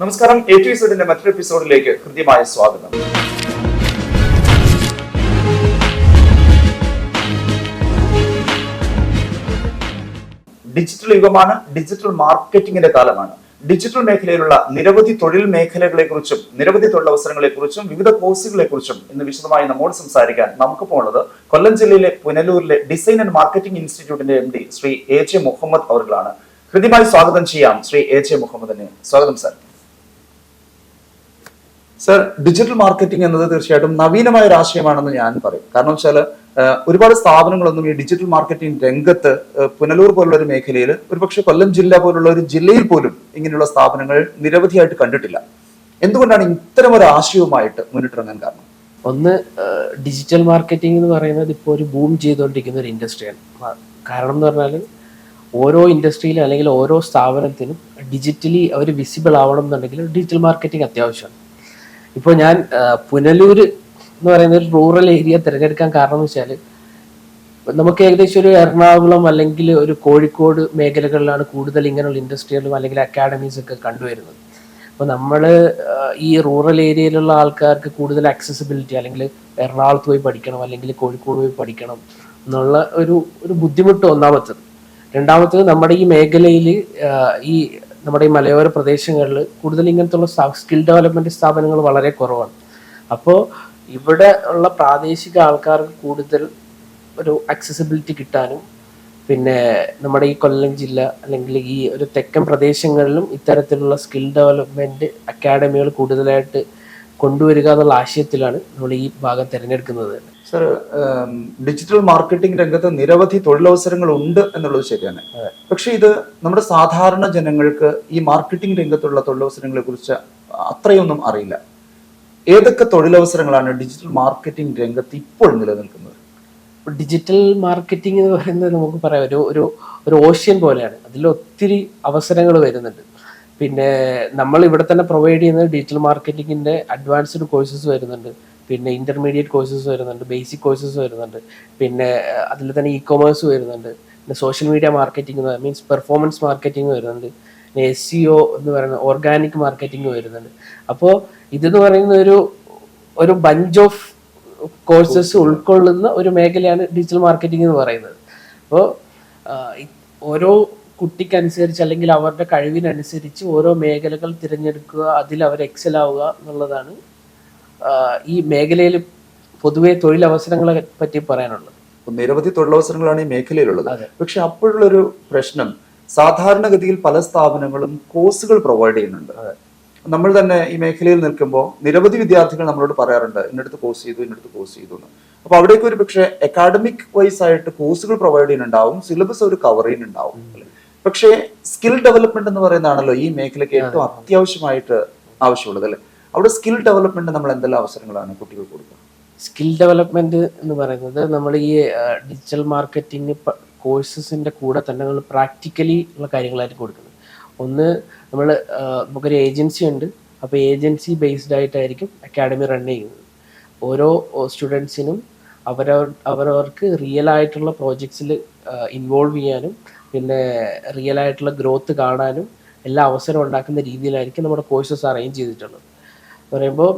നമസ്കാരം. A to Z മറ്റൊരു എപ്പിസോഡിലേക്ക് ഹൃദ്യമായ സ്വാഗതം. ഡിജിറ്റൽ യുഗമാണ്, ഡിജിറ്റൽ മാർക്കറ്റിംഗിന്റെ കാലമാണ്. ഡിജിറ്റൽ മേഖലയിലുള്ള നിരവധി തൊഴിൽ മേഖലകളെക്കുറിച്ചും നിരവധി തൊഴിലവസരങ്ങളെക്കുറിച്ചും വിവിധ കോഴ്സുകളെക്കുറിച്ചും ഇന്ന് വിശദമായി നമ്മോട് സംസാരിക്കാൻ നമുക്കിപ്പോൾ ഉള്ളത് കൊല്ലം ജില്ലയിലെ പുനലൂരിലെ ഡിസൈൻ ആൻഡ് മാർക്കറ്റിംഗ് ഇൻസ്റ്റിറ്റ്യൂട്ടിന്റെ MD ശ്രീ AJ മുഹമ്മദ് അവர்களാണ്. ഹൃദ്യമായി സ്വാഗതം ചെയ്യാം ശ്രീ AJ മുഹമ്മദിനെ. സ്വാഗതം സർ. സർ, ഡിജിറ്റൽ മാർക്കറ്റിംഗ് എന്നത് തീർച്ചയായിട്ടും നവീനമായ ഒരു ആശയമാണെന്ന് ഞാൻ പറയും. കാരണം വെച്ചാൽ ഒരുപാട് സ്ഥാപനങ്ങളൊന്നും ഈ ഡിജിറ്റൽ മാർക്കറ്റിംഗ് രംഗത്ത് പുനലൂർ പോലുള്ള ഒരു മേഖലയിൽ, ഒരുപക്ഷെ കൊല്ലം ജില്ല പോലുള്ള ഒരു ജില്ലയിൽ പോലും ഇങ്ങനെയുള്ള സ്ഥാപനങ്ങൾ നിരവധിയായിട്ട് കണ്ടിട്ടില്ല. എന്തുകൊണ്ടാണ് ഇത്തരം ഒരു ആശയവുമായിട്ട് മുന്നിട്ടിറങ്ങാൻ കാരണം? ഒന്ന്, ഡിജിറ്റൽ മാർക്കറ്റിംഗ് എന്ന് പറയുന്നത് ഇപ്പോൾ ഒരു ബൂം ചെയ്തുകൊണ്ടിരിക്കുന്ന ഒരു ഇൻഡസ്ട്രിയാണ്. കാരണം എന്ന് പറഞ്ഞാൽ ഓരോ ഇൻഡസ്ട്രിയിലും അല്ലെങ്കിൽ ഓരോ സ്ഥാപനത്തിനും ഡിജിറ്റലി അവർ വിസിബിൾ ആവണം എന്നുണ്ടെങ്കിൽ ഡിജിറ്റൽ മാർക്കറ്റിംഗ് അത്യാവശ്യമാണ്. ഇപ്പോൾ ഞാൻ പുനലൂർ എന്ന് പറയുന്ന ഒരു റൂറൽ ഏരിയ തിരഞ്ഞെടുക്കാൻ കാരണം എന്ന് വെച്ചാൽ നമുക്ക് ഏകദേശം ഒരു എറണാകുളം അല്ലെങ്കിൽ ഒരു കോഴിക്കോട് മേഖലകളിലാണ് കൂടുതൽ ഇങ്ങനെയുള്ള ഇൻഡസ്ട്രികളും അല്ലെങ്കിൽ അക്കാഡമീസ് ഒക്കെ കണ്ടുവരുന്നത്. അപ്പോൾ നമ്മൾ ഈ റൂറൽ ഏരിയയിലുള്ള ആൾക്കാർക്ക് കൂടുതൽ ആക്സസിബിലിറ്റി, അല്ലെങ്കിൽ എറണാകുളത്ത് പോയി പഠിക്കണം അല്ലെങ്കിൽ കോഴിക്കോട് പോയി പഠിക്കണം എന്നുള്ള ഒരു ബുദ്ധിമുട്ട് ഒന്നാമത്തത്. രണ്ടാമത്തത്, നമ്മുടെ ഈ മേഖലയിൽ നമ്മുടെ ഈ മലയോര പ്രദേശങ്ങളിൽ കൂടുതൽ ഇങ്ങനത്തുള്ള സ്കിൽ ഡെവലപ്മെന്റ് സ്ഥാപനങ്ങൾ വളരെ കുറവാണ്. അപ്പോൾ ഇവിടെ ഉള്ള പ്രാദേശിക ആൾക്കാർക്ക് കൂടുതൽ ഒരു ആക്സസിബിലിറ്റി കിട്ടാനും, പിന്നെ നമ്മുടെ ഈ കൊല്ലം ജില്ല അല്ലെങ്കിൽ ഈ ഒരു തെക്കൻ പ്രദേശങ്ങളിലും ഇത്തരത്തിലുള്ള സ്കിൽ ഡെവലപ്മെന്റ് അക്കാഡമികൾ കൂടുതലായിട്ട് കൊണ്ടുവരിക എന്നുള്ള ആശയത്തിലാണ് നമ്മൾ ഈ ഭാഗം തിരഞ്ഞെടുക്കുന്നത്. സർ, ഡിജിറ്റൽ മാർക്കറ്റിംഗ് രംഗത്ത് നിരവധി തൊഴിലവസരങ്ങൾ ഉണ്ട് എന്നുള്ളത് ശരിയാണ്. പക്ഷെ ഇത് നമ്മുടെ സാധാരണ ജനങ്ങൾക്ക് ഈ മാർക്കറ്റിംഗ് രംഗത്തുള്ള തൊഴിലവസരങ്ങളെ കുറിച്ച് അത്രയൊന്നും അറിയില്ല. ഏതൊക്കെ തൊഴിലവസരങ്ങളാണ് ഡിജിറ്റൽ മാർക്കറ്റിംഗ് രംഗത്ത് ഇപ്പോൾ നിലനിൽക്കുന്നത്? ഡിജിറ്റൽ മാർക്കറ്റിംഗ് എന്ന് പറയുന്നത് നമുക്ക് പറയാം ഒരു ഓഷ്യൻ പോലെയാണ്. അതിൽ ഒത്തിരി അവസരങ്ങൾ വരുന്നുണ്ട്. പിന്നെ നമ്മൾ ഇവിടെ തന്നെ പ്രൊവൈഡ് ചെയ്യുന്നത് ഡിജിറ്റൽ മാർക്കറ്റിംഗിന്റെ അഡ്വാൻസ്ഡ് കോഴ്സസ് വരുന്നുണ്ട്, പിന്നെ ഇന്റർമീഡിയറ്റ് കോഴ്സസ് വരുന്നുണ്ട്, ബേസിക് കോഴ്സസ് വരുന്നുണ്ട്, പിന്നെ അതിൽ തന്നെ ഇ-കൊമേഴ്സ് വരുന്നുണ്ട്, പിന്നെ social media marketing means performance marketing വരുന്നുണ്ട്, പിന്നെ SEO എന്ന് പറയുന്ന ഓർഗാനിക് മാർക്കറ്റിംഗ് വരുന്നുണ്ട്. അപ്പോൾ ഇതെന്ന് പറയുന്ന ഒരു ബഞ്ച് ഓഫ് കോഴ്സസ് ഉൾക്കൊള്ളുന്ന ഒരു മേഖലയാണ് ഡിജിറ്റൽ മാർക്കറ്റിംഗ് എന്ന് പറയുന്നത്. അപ്പോൾ ഓരോ കുട്ടിക്കനുസരിച്ച് അല്ലെങ്കിൽ അവരുടെ കഴിവിനനുസരിച്ച് ഓരോ മേഖലകൾ തിരഞ്ഞെടുക്കുക, അതിൽ അവർ എക്സൽ ആവുക എന്നുള്ളതാണ് ഈ മേഖലയിൽ പൊതുവെ തൊഴിലവസരങ്ങളെ പറ്റി പറയാനുള്ളത്. നിരവധി തൊഴിലവസരങ്ങളാണ് ഈ മേഖലയിലുള്ളത്. പക്ഷെ അപ്പോഴുള്ളൊരു പ്രശ്നം, സാധാരണഗതിയിൽ പല സ്ഥാപനങ്ങളും കോഴ്സുകൾ പ്രൊവൈഡ് ചെയ്യുന്നുണ്ട്. നമ്മൾ തന്നെ ഈ മേഖലയിൽ നിൽക്കുമ്പോൾ നിരവധി വിദ്യാർത്ഥികൾ നമ്മളോട് പറയാറുണ്ട്, ഇന്നടുത്ത് കോഴ്സ് ചെയ്തു എന്ന്. അപ്പൊ അവിടേക്ക് ഒരു പക്ഷേ അക്കാഡമിക് വൈസ് ആയിട്ട് കോഴ്സുകൾ പ്രൊവൈഡ് ചെയ്യുന്നുണ്ടാവും, സിലബസ് അവർ കവർ ചെയ്യുന്നുണ്ടാവും. പക്ഷേ സ്കിൽ ഡെവലപ്മെന്റ് എന്ന് പറയുന്നതാണല്ലോ ഈ മേഖലയ്ക്ക് ഏറ്റവും അത്യാവശ്യമായിട്ട് ആവശ്യമുള്ളത്, അല്ലെ? അവിടെ സ്കിൽ ഡെവലപ്മെന്റ് നമ്മൾ എന്തെല്ലാം അവസരങ്ങളാണ് കുട്ടികൾക്ക് കൊടുക്കുക? സ്കിൽ ഡെവലപ്മെന്റ് എന്ന് പറയുന്നത് നമ്മൾ ഈ ഡിജിറ്റൽ മാർക്കറ്റിംഗ് കോഴ്സസിന്റെ കൂടെ തന്നെ നമ്മൾ പ്രാക്ടിക്കലി ഉള്ള കാര്യങ്ങളായിട്ട് കൊടുക്കുന്നത്. ഒന്ന്, നമുക്കൊരു ഏജൻസി ഉണ്ട്. അപ്പോൾ ഏജൻസി ബേസ്ഡ് ആയിട്ടായിരിക്കും അക്കാഡമി റൺ ചെയ്യുന്നത്. ഓരോ സ്റ്റുഡൻസിനും അവരവർക്ക് റിയൽ ആയിട്ടുള്ള പ്രോജക്ട്സിൽ ഇൻവോൾവ് ചെയ്യാനും പിന്നെ റിയൽ ആയിട്ടുള്ള ഗ്രോത്ത് കാണാനും എല്ലാ അവസരം ഉണ്ടാക്കുന്ന രീതിയിലായിരിക്കും നമ്മുടെ കോഴ്സസ് അറേഞ്ച് ചെയ്തിട്ടുള്ളത്. പറയുമ്പോൾ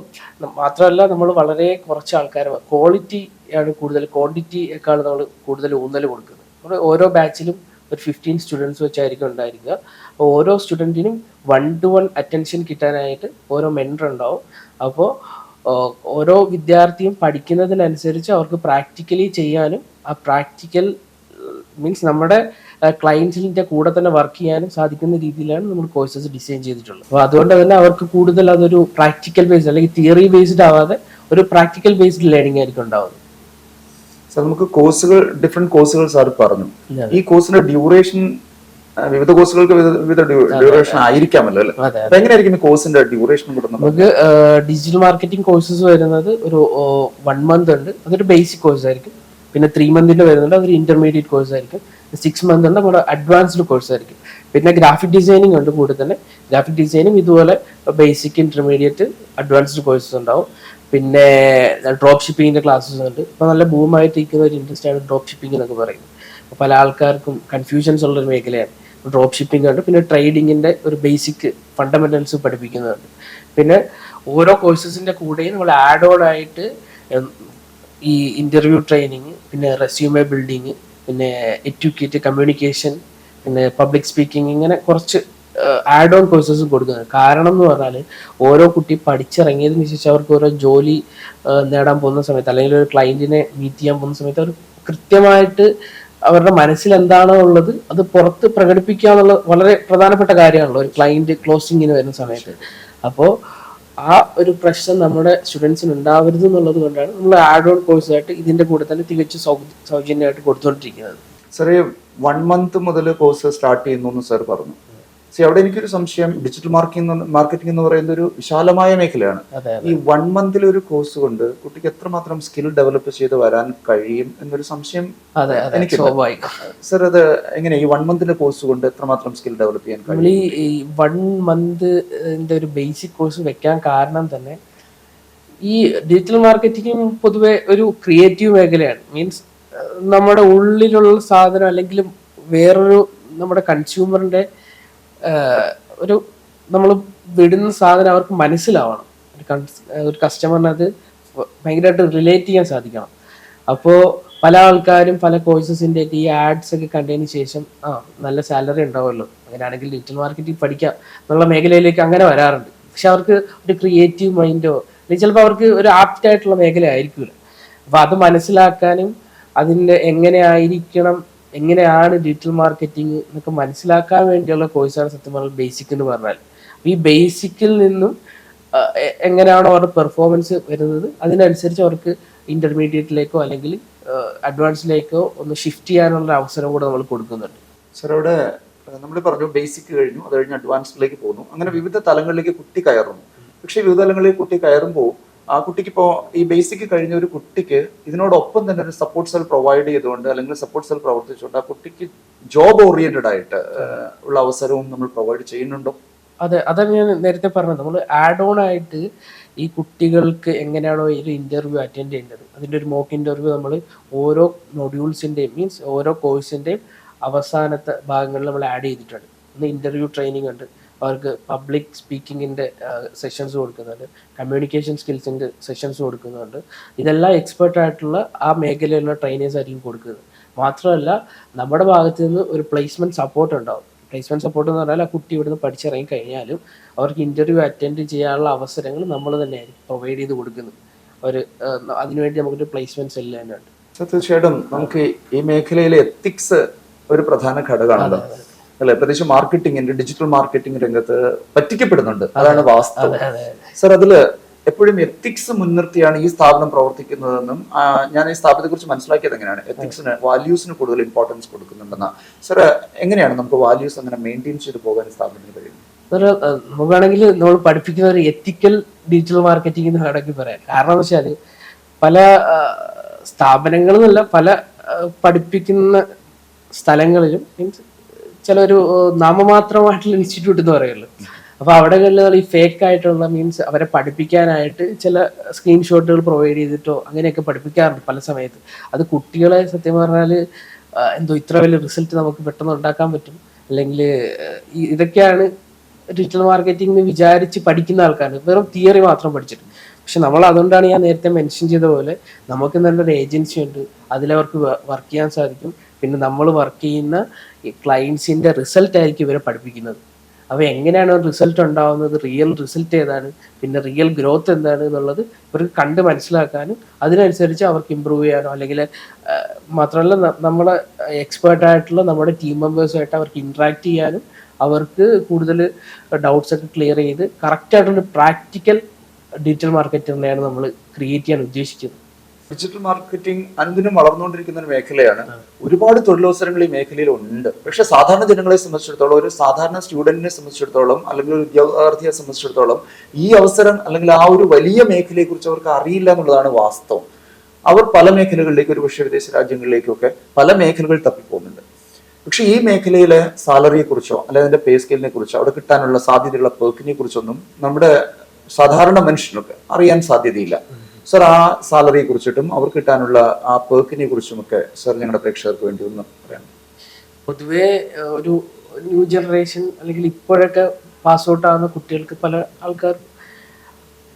മാത്രമല്ല, നമ്മൾ വളരെ കുറച്ച് ആൾക്കാർ, ക്വാളിറ്റി ആണ് കൂടുതൽ, ക്വാണ്ടിറ്റിയേക്കാൾ നമ്മൾ കൂടുതൽ ഊന്നൽ കൊടുക്കുന്നത്. നമ്മൾ ഓരോ ബാച്ചിലും ഒരു 15 സ്റ്റുഡൻസ് വെച്ചായിരിക്കും ഉണ്ടായിരിക്കുക. അപ്പോൾ ഓരോ സ്റ്റുഡൻറ്റിനും 1-to-1 അറ്റൻഷൻ കിട്ടാനായിട്ട് ഓരോ മെൻറ്റർ ഉണ്ടാവും. അപ്പോൾ ഓരോ വിദ്യാർത്ഥിയും പഠിക്കുന്നതിനനുസരിച്ച് അവർക്ക് പ്രാക്ടിക്കലി ചെയ്യാനും, ആ പ്രാക്ടിക്കൽ മീൻസ് നമ്മുടെ ക്ലയൻസിന്റെ കൂടെ തന്നെ വർക്ക് ചെയ്യാനും സാധിക്കുന്ന രീതിയിലാണ് നമ്മൾ കോഴ്സസ് ഡിസൈൻ ചെയ്തിട്ടുള്ളത്. അപ്പോൾ അതുകൊണ്ട് തന്നെ അവർക്ക് കൂടുതൽ അതൊരു പ്രാക്ടിക്കൽ ബേസ്ഡ് അല്ലെങ്കിൽ തിയറി ബേസ്ഡ് ആവാതെ ഒരു പ്രാക്ടിക്കൽ ബേസ്ഡ് ലേണിംഗ് ആയിരിക്കും ഉണ്ടാവുന്നത്. സാർ, നമുക്ക് കോഴ്സുകൾ, ഡിഫറെന്റ് കോഴ്സുകൾ സാർ പറഞ്ഞു. ഈ കോഴ്സിന്റെ ഡ്യൂറേഷൻ, വിവിധ കോഴ്സുകൾക്ക് വിവിധ ഡ്യൂറേഷൻ ആയിരിക്കാമല്ലോ, അല്ലെ? എങ്ങനെയായിരിക്കും ഈ കോഴ്സിന്റെ ഡ്യൂറേഷൻ കൊടുക്കുന്നത്? നമുക്ക് ഡിജിറ്റൽ മാർക്കറ്റിംഗ് കോഴ്സസ് വരുന്നത് ഒരു 1 month ഉണ്ട്, അതൊരു ബേസിക് കോഴ്സ് ആയിരിക്കും. പിന്നെ 3 months വരുന്നുണ്ട്, അതൊരു ഇന്റർമീഡിയറ്റ് കോഴ്സ് ആയിരിക്കും. 6 months ഉണ്ട്, നമ്മുടെ അഡ്വാൻസ്ഡ് കോഴ്സ് ആയിരിക്കും. പിന്നെ ഗ്രാഫിക് ഡിസൈനിങ് ഉണ്ട്. കൂടെ തന്നെ ഗ്രാഫിക് ഡിസൈനിങ് ഇതുപോലെ ബേസിക്, ഇന്റർമീഡിയറ്റ്, അഡ്വാൻസ്ഡ് കോഴ്സസ് ഉണ്ടാവും. പിന്നെ ഡ്രോപ്പ് ഷിപ്പിങ്ങിന്റെ ക്ലാസ്സസ് ഉണ്ട്. ഇപ്പൊ നല്ല ബൂമായിട്ടിരിക്കുന്ന ഒരു ഇൻഡസ്ട്രിയാണ് ഡ്രോപ്പ് ഷിപ്പിംഗ് എന്നൊക്കെ പറയുന്നത്. പല ആൾക്കാർക്കും കൺഫ്യൂഷൻസ് ഉള്ളൊരു മേഖലയാണ്. ഡ്രോപ്പ് ഷിപ്പിംഗ് ഉണ്ട്, പിന്നെ ട്രേഡിങ്ങിന്റെ ഒരു ബേസിക് ഫണ്ടമെന്റൽസ് പഠിപ്പിക്കുന്നുണ്ട്. പിന്നെ ഓരോ കോഴ്സസിന്റെ കൂടെയും നമ്മൾ ആഡ് ഓൺ ആയിട്ട് ഈ ഇന്റർവ്യൂ ട്രെയിനിങ്, പിന്നെ റെസ്യൂമെ ബിൽഡിങ്, പിന്നെ എഡ്യൂക്കേറ്റ് കമ്മ്യൂണിക്കേഷൻ, പിന്നെ പബ്ലിക് സ്പീക്കിംഗ്, ഇങ്ങനെ കുറച്ച് ആഡ് ഓൺ കോഴ്സസ് കൊടുക്കുന്നത്. കാരണം എന്ന് പറഞ്ഞാൽ ഓരോ കുട്ടി പഠിച്ചിറങ്ങിയതിന് ശേഷം അവർക്ക് ഓരോ ജോലി നേടാൻ പോകുന്ന സമയത്ത്, അല്ലെങ്കിൽ ഒരു ക്ലയന്റിനെ മീറ്റ് ചെയ്യാൻ പോകുന്ന സമയത്ത് അവർ കൃത്യമായിട്ട് അവരുടെ മനസ്സിൽ എന്താണോ ഉള്ളത് അത് പുറത്ത് പ്രകടിപ്പിക്കുക എന്നുള്ളത് വളരെ പ്രധാനപ്പെട്ട കാര്യമാണല്ലോ ഒരു ക്ലയന്റ് ക്ലോസിങ്ങിന് വരുന്ന സമയത്ത്. അപ്പോൾ ആ ഒരു പ്രശ്നം നമ്മുടെ സ്റ്റുഡൻസിന് ഉണ്ടാവരുത് എന്നുള്ളത് കൊണ്ടാണ് നമ്മൾ ആഡ് ഓൺ കോഴ്സായിട്ട് ഇതിന്റെ കൂടെ തന്നെ തികച്ചും സൗജന്യമായിട്ട് കൊടുത്തുകൊണ്ടിരിക്കുന്നത്. സാർ 1 month മുതൽ കോഴ്സ് സ്റ്റാർട്ട് ചെയ്യുന്നു എന്ന് സാർ പറഞ്ഞു. അവിടെ എനിക്കൊരു സംശയം, ഡിജിറ്റൽ മാർക്കറ്റിംഗ് എന്ന് പറയുന്ന ഒരു വിശാലമായ മേഖലയാണ്. ഈ 1 month ഒരു കോഴ്സ് കൊണ്ട് കുട്ടിക്ക് എത്രമാത്രം സ്കിൽ ഡെവലപ്പ് ചെയ്ത് വരാൻ കഴിയും എന്നൊരു സംശയം എനിക്ക്. സാർ അത് എങ്ങനെ ഈ 1 month കോഴ്സ് കൊണ്ട് എത്രമാത്രം സ്കിൽ ഡെവലപ്പ് ചെയ്യാൻ കഴിയും? ഈ 1 month ഒരു ബേസിക് കോഴ്സ് വെക്കാൻ കാരണം തന്നെ ഈ ഡിജിറ്റൽ മാർക്കറ്റിംഗ് പൊതുവെ ഒരു ക്രിയേറ്റീവ് മേഖലയാണ്. മീൻസ് നമ്മുടെ ഉള്ളിലുള്ള സാധനം അല്ലെങ്കിൽ വേറൊരു നമ്മുടെ കൺസ്യൂമറിന്റെ ഒരു നമ്മൾ വിടുന്ന സാധനം അവർക്ക് മനസ്സിലാവണം. ഒരു കസ്റ്റമറിന് അത് ഭയങ്കരമായിട്ട് റിലേറ്റ് ചെയ്യാൻ സാധിക്കണം. അപ്പോൾ പല ആൾക്കാരും പല കോഴ്സസിൻ്റെ ഈ ആഡ്സ് ഒക്കെ കണ്ടതിന് ശേഷം നല്ല സാലറി ഉണ്ടാവുമല്ലോ, അങ്ങനെയാണെങ്കിൽ ഡിജിറ്റൽ മാർക്കറ്റിംഗ് പഠിക്കാം എന്നുള്ള മേഖലയിലേക്ക് അങ്ങനെ വരാറുണ്ട്. പക്ഷെ അവർക്ക് ഒരു ക്രിയേറ്റീവ് മൈൻഡോ അല്ലെങ്കിൽ ചിലപ്പോൾ അവർക്ക് ഒരു ആപ്റ്റ് ആയിട്ടുള്ള മേഖല ആയിരിക്കില്ല. അപ്പോൾ അത് മനസ്സിലാക്കാനും അതിൻ്റെ എങ്ങനെയാണ് ഡിജിറ്റൽ മാർക്കറ്റിംഗ് എന്നൊക്കെ മനസ്സിലാക്കാൻ വേണ്ടിയുള്ള കോഴ്സാണ് സത്യം പറഞ്ഞാൽ ബേസിക് എന്ന് പറഞ്ഞാൽ. ഈ ബേസിക്കിൽ നിന്നും എങ്ങനെയാണോ അവരുടെ പെർഫോമൻസ് വരുന്നത് അതിനനുസരിച്ച് അവർക്ക് ഇന്റർമീഡിയറ്റിലേക്കോ അല്ലെങ്കിൽ അഡ്വാൻസിലേക്കോ ഒന്ന് ഷിഫ്റ്റ് ചെയ്യാനുള്ള അവസരം കൂടെ നമ്മൾ കൊടുക്കുന്നുണ്ട്. സാർ അവിടെ നമ്മൾ പറഞ്ഞു ബേസിക് കഴിഞ്ഞു, അത് കഴിഞ്ഞ് അഡ്വാൻസിലേക്ക് പോകുന്നു, അങ്ങനെ വിവിധ തലങ്ങളിലേക്ക് കുട്ടി കയറുന്നു. പക്ഷേ വിവിധ തലങ്ങളിലേക്ക് കുട്ടി കയറുമ്പോൾ ആ കുട്ടിക്ക് ഇപ്പോൾ ഈ ബേസിക് കഴിഞ്ഞ ഒരു കുട്ടിക്ക് ഇതിനോടൊപ്പം തന്നെ ഒരു സപ്പോർട്ട് സെൽ പ്രൊവൈഡ് ചെയ്തുകൊണ്ട് അല്ലെങ്കിൽ സപ്പോർട്ട് സെൽ പ്രവർത്തിച്ചുകൊണ്ട് ആ കുട്ടിക്ക് ജോബ് ഓറിയന്റഡ് ആയിട്ട് ഉള്ള അവസരവും നമ്മൾ പ്രൊവൈഡ് ചെയ്യുന്നുണ്ടോ? അതാണ് ഞാൻ നേരത്തെ പറഞ്ഞത്. നമ്മൾ ആഡ് ഓൺ ആയിട്ട് ഈ കുട്ടികൾക്ക് എങ്ങനെയാണോ ഈ ഒരു ഇന്റർവ്യൂ അറ്റൻഡ് ചെയ്യേണ്ടത് അതിൻ്റെ ഒരു മോക്ക് ഇന്റർവ്യൂ നമ്മൾ ഓരോ മൊഡ്യൂൾസിൻ്റെയും മീൻസ് ഓരോ കോഴ്സിൻ്റെയും അവസാനത്തെ ഭാഗങ്ങളിൽ നമ്മൾ ആഡ് ചെയ്തിട്ടുണ്ട്. ഒന്ന് ഇന്റർവ്യൂ ട്രെയിനിങ് ഉണ്ട്, അവർക്ക് പബ്ലിക് സ്പീക്കിങ്ങിൻ്റെ സെഷൻസ് കൊടുക്കുന്നുണ്ട്, കമ്മ്യൂണിക്കേഷൻ സ്കിൽസിൻ്റെ സെഷൻസ് കൊടുക്കുന്നുണ്ട്. ഇതെല്ലാം എക്സ്പേർട്ട് ആയിട്ടുള്ള ആ മേഖലയിലുള്ള ട്രെയിനേഴ്സ് ആയിരിക്കും കൊടുക്കുന്നത്. മാത്രമല്ല നമ്മുടെ ഭാഗത്ത് നിന്ന് ഒരു പ്ലേസ്മെൻറ്റ് സപ്പോർട്ട് ഉണ്ടാവും. പ്ലേസ്മെൻറ്റ് സപ്പോർട്ട് എന്ന് പറഞ്ഞാൽ ആ കുട്ടി ഇവിടുന്ന് പഠിച്ചിറങ്ങി കഴിഞ്ഞാലും അവർക്ക് ഇൻ്റർവ്യൂ അറ്റൻഡ് ചെയ്യാനുള്ള അവസരങ്ങൾ നമ്മൾ തന്നെയായിരിക്കും പ്രൊവൈഡ് ചെയ്ത് കൊടുക്കുന്നത്. അതിനുവേണ്ടി നമുക്കൊരു പ്ലേസ്മെൻറ്റ് സെല്ല് തന്നെ ഉണ്ട്. തീർച്ചയായിട്ടും നമുക്ക് ഈ മേഖലയിലെ എത്തിക്സ് ഒരു പ്രധാന ഘടകമാണല്ലോ അല്ലെ? പ്രത്യേകിച്ച് മാർക്കറ്റിംഗിന്റെ ഡിജിറ്റൽ മാർക്കറ്റിംഗ് രംഗത്ത് പറ്റിക്കപ്പെടുന്നുണ്ട്, അതാണ് വാസ്തവം. സർ, അതില് എപ്പോഴും എത്തിക്സ് മുൻനിർത്തിയാണ് ഈ സ്ഥാപനം പ്രവർത്തിക്കുന്നതെന്നും ഞാൻ ഈ സ്ഥാപനത്തെ കുറിച്ച് മനസ്സിലാക്കിയത് എങ്ങനെയാണ് എത്തിക്സിന് വാല്യൂസിന് കൂടുതൽ ഇമ്പോർട്ടൻസ് കൊടുക്കുന്നുണ്ടെന്നാ. സർ, എങ്ങനെയാണ് നമുക്ക് വാല്യൂസ് അങ്ങനെ മെയിൻറ്റെയിൻ ചെയ്ത് പോകാൻ സ്ഥാപനത്തിന് കഴിയുന്നത്? നമുക്കാണെങ്കിൽ നമ്മൾ പഠിപ്പിക്കുന്ന ഒരു എത്തിക്കൽ ഡിജിറ്റൽ മാർക്കറ്റിംഗ് എന്ന് വേണമെങ്കിൽ പറയാം. കാരണം എന്ന് വെച്ചാൽ പല സ്ഥാപനങ്ങളിലല്ല പല പഠിപ്പിക്കുന്ന സ്ഥലങ്ങളിലും മീൻസ് ചിലൊരു നാമമാത്രമായിട്ടുള്ള ഇൻസ്റ്റിറ്റ്യൂട്ട് എന്ന് പറയുമല്ലോ. അപ്പോൾ അവിടെകളിൽ ഈ ഫേക്ക് ആയിട്ടുള്ള മീൻസ് അവരെ പഠിപ്പിക്കാനായിട്ട് ചില സ്ക്രീൻഷോട്ടുകൾ പ്രൊവൈഡ് ചെയ്തിട്ടോ അങ്ങനെയൊക്കെ പഠിപ്പിക്കാറുണ്ട് പല സമയത്ത്. അത് കുട്ടികളെ സത്യം പറഞ്ഞാൽ എന്തോ ഇത്ര വലിയ റിസൾട്ട് നമുക്ക് പെട്ടെന്ന് ഉണ്ടാക്കാൻ പറ്റും അല്ലെങ്കിൽ ഇതൊക്കെയാണ് ഡിജിറ്റൽ മാർക്കറ്റിംഗ് എന്ന് വിചാരിച്ച് പഠിക്കുന്ന ആൾക്കാർ വെറും തിയറി മാത്രം പഠിച്ചിട്ട്. പക്ഷെ നമ്മൾ അതുകൊണ്ടാണ് ഞാൻ നേരത്തെ മെൻഷൻ ചെയ്ത പോലെ നമുക്ക് നല്ലൊരു ഏജൻസി ഉണ്ട്, അതിലവർക്ക് വർക്ക് ചെയ്യാൻ സാധിക്കും. പിന്നെ നമ്മൾ വർക്ക് ചെയ്യുന്ന ഈ ക്ലയൻസിൻ്റെ റിസൾട്ട് ആയിരിക്കും ഇവരെ പഠിപ്പിക്കുന്നത്. അപ്പോൾ എങ്ങനെയാണ് റിസൾട്ട് ഉണ്ടാവുന്നത്, റിയൽ റിസൾട്ട് ഏതാണ്, പിന്നെ റിയൽ ഗ്രോത്ത് എന്താണ് എന്നുള്ളത് ഇവർക്ക് കണ്ട് മനസ്സിലാക്കാനും അതിനനുസരിച്ച് അവർക്ക് ഇമ്പ്രൂവ് ചെയ്യാനോ അല്ലെങ്കിൽ മാത്രമല്ല നമ്മളെ എക്സ്പേർട്ടായിട്ടുള്ള നമ്മുടെ ടീം മെമ്പേഴ്സുമായിട്ട് അവർക്ക് ഇൻട്രാക്ട് ചെയ്യാനും അവർക്ക് കൂടുതൽ ഡൗട്ട്സ് ഒക്കെ ക്ലിയർ ചെയ്ത് കറക്റ്റായിട്ടുള്ള പ്രാക്ടിക്കൽ ഡിജിറ്റൽ മാർക്കറ്റിംഗിനെയാണ് നമ്മൾ ക്രിയേറ്റ് ചെയ്യാൻ ഉദ്ദേശിക്കുന്നത്. ഡിജിറ്റൽ മാർക്കറ്റിംഗ് അനുദിനം വളർന്നുകൊണ്ടിരിക്കുന്ന ഒരു മേഖലയാണ്. ഒരുപാട് തൊഴിലവസരങ്ങൾ ഈ മേഖലയിൽ ഉണ്ട്. പക്ഷെ സാധാരണ ജനങ്ങളെ സംബന്ധിച്ചിടത്തോളം, ഒരു സാധാരണ സ്റ്റുഡന്റിനെ സംബന്ധിച്ചിടത്തോളം അല്ലെങ്കിൽ ഒരു വിദ്യാർത്ഥിയെ സംബന്ധിച്ചിടത്തോളം ഈ അവസരം അല്ലെങ്കിൽ ആ ഒരു വലിയ മേഖലയെ കുറിച്ച് അവർക്ക് അറിയില്ല എന്നുള്ളതാണ് വാസ്തവം. അവർ പല മേഖലകളിലേക്ക്, ഒരു പക്ഷേ വിദേശ രാജ്യങ്ങളിലേക്കൊക്കെ പല മേഖലകൾ തപ്പിപ്പോകുന്നുണ്ട്. പക്ഷെ ഈ മേഖലയിലെ സാലറിയെ കുറിച്ചോ അല്ലെങ്കിൽ അതിന്റെ പേ സ്കെയിലിനെ കുറിച്ചോ അവിടെ കിട്ടാനുള്ള സാധ്യതയുള്ള പെർക്കിനെ കുറിച്ചൊന്നും നമ്മുടെ സാധാരണ മനുഷ്യനൊക്കെ അറിയാൻ സാധ്യതയില്ല. സർ, ആ സാലറിയെ കുറിച്ചിട്ടും അവർ കിട്ടാനുള്ള ആ പെർക്കിനെ കുറിച്ചുമൊക്കെ സർ ഞങ്ങളുടെ പ്രേക്ഷകർക്ക് വേണ്ടി ഒന്ന് പറയാം. പൊതുവെ ഒരു ന്യൂ ജനറേഷൻ അല്ലെങ്കിൽ ഇപ്പോഴൊക്കെ പാസ് ഔട്ട് ആവുന്ന കുട്ടികൾക്ക് പല ആൾക്കാർ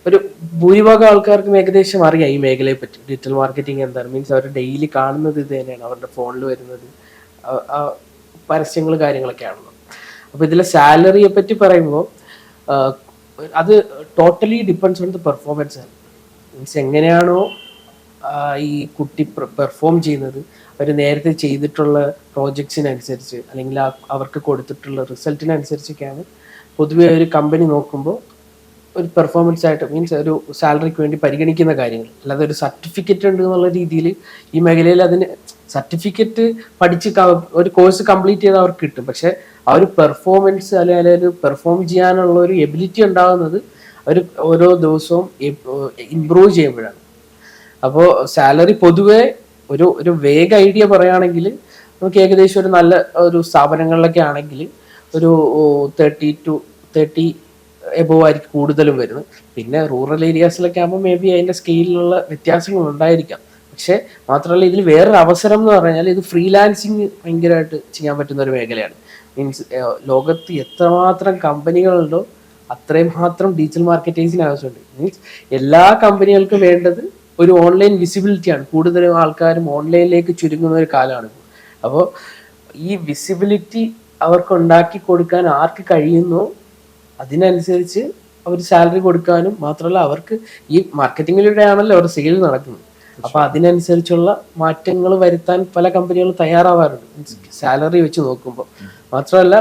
ഒരു ഭൂരിഭാഗം ആൾക്കാർക്കും ഏകദേശം അറിയാം ഈ മേഖലയെ പറ്റി. ഡിജിറ്റൽ മാർക്കറ്റിംഗ് എന്താണ്, മീൻസ് അവർ ഡെയിലി കാണുന്നത് ഇത് തന്നെയാണ്, അവരുടെ ഫോണിൽ വരുന്നത് പരസ്യങ്ങൾ കാര്യങ്ങളൊക്കെ ആണല്ലോ. അപ്പോൾ ഇതിലെ സാലറിയെ പറ്റി പറയുമ്പോൾ അത് totally depends on the performance ആണ്. മീൻസ് എങ്ങനെയാണോ ഈ കുട്ടി പെർഫോം ചെയ്യുന്നത്, അവർ നേരത്തെ ചെയ്തിട്ടുള്ള പ്രോജക്ട്സിനനുസരിച്ച് അല്ലെങ്കിൽ അവർക്ക് കൊടുത്തിട്ടുള്ള റിസൾട്ടിനനുസരിച്ചൊക്കെയാണ് പൊതുവെ ഒരു കമ്പനി നോക്കുമ്പോൾ ഒരു പെർഫോമൻസ് ആയിട്ട്, മീൻസ് ഒരു സാലറിക്ക് വേണ്ടി പരിഗണിക്കുന്ന കാര്യങ്ങൾ. അല്ലാതെ ഒരു സർട്ടിഫിക്കറ്റ് ഉണ്ട് എന്നുള്ള രീതിയിൽ ഈ മേഖലയിൽ അതിന് സർട്ടിഫിക്കറ്റ് പഠിച്ച് ഒരു കോഴ്സ് കംപ്ലീറ്റ് ചെയ്ത് അവർക്ക് കിട്ടും. പക്ഷെ ആ ഒരു പെർഫോമൻസ് അല്ലെങ്കിൽ പെർഫോം ചെയ്യാനുള്ള ഒരു എബിലിറ്റി ഉണ്ടാകുന്നത് അവർ ഓരോ ദിവസവും ഇംപ്രൂവ് ചെയ്യുമ്പോഴാണ്. അപ്പോൾ സാലറി പൊതുവെ ഒരു വേഗ ഐഡിയ പറയുകയാണെങ്കിൽ നമുക്ക് ഏകദേശം ഒരു നല്ല ഒരു സ്ഥാപനങ്ങളിലൊക്കെ ആണെങ്കിൽ ഒരു 30 എബോവ് ആയിരിക്കും കൂടുതലും വരുന്നത്. പിന്നെ റൂറൽ ഏരിയാസിലൊക്കെ ആകുമ്പോൾ മേ ബി അതിൻ്റെ സ്കെയിലിലുള്ള വ്യത്യാസങ്ങൾ ഉണ്ടായിരിക്കാം. പക്ഷെ മാത്രമല്ല ഇതിൽ വേറൊരു അവസരം എന്ന് പറഞ്ഞാൽ ഇത് ഫ്രീലാൻസിങ് ഭയങ്കരമായിട്ട് ചെയ്യാൻ പറ്റുന്ന ഒരു മേഖലയാണ്. മീൻസ് ലോകത്ത് എത്രമാത്രം കമ്പനികളുണ്ടോ അത്രയും മാത്രം ഡിജിറ്റൽ മാർക്കറ്റേഴ്സിന് ആവശ്യമുണ്ട്. മീൻസ് എല്ലാ കമ്പനികൾക്കും വേണ്ടത് ഒരു ഓൺലൈൻ വിസിബിലിറ്റിയാണ്. കൂടുതലും ആൾക്കാരും ഓൺലൈനിലേക്ക് ചുരുങ്ങുന്ന ഒരു കാലമാണ്. അപ്പോൾ ഈ വിസിബിലിറ്റി അവർക്ക് ഉണ്ടാക്കി കൊടുക്കാൻ ആർക്ക് കഴിയുന്നോ അതിനനുസരിച്ച് അവർ സാലറി കൊടുക്കാനും, മാത്രമല്ല അവർക്ക് ഈ മാർക്കറ്റിങ്ങിലൂടെ ആണല്ലോ അവർ സെയിൽ നടക്കുന്നത്. അപ്പൊ അതിനനുസരിച്ചുള്ള മാറ്റങ്ങൾ വരുത്താൻ പല കമ്പനികളും തയ്യാറാവാറുണ്ട് സാലറി വെച്ച് നോക്കുമ്പോൾ. മാത്രമല്ല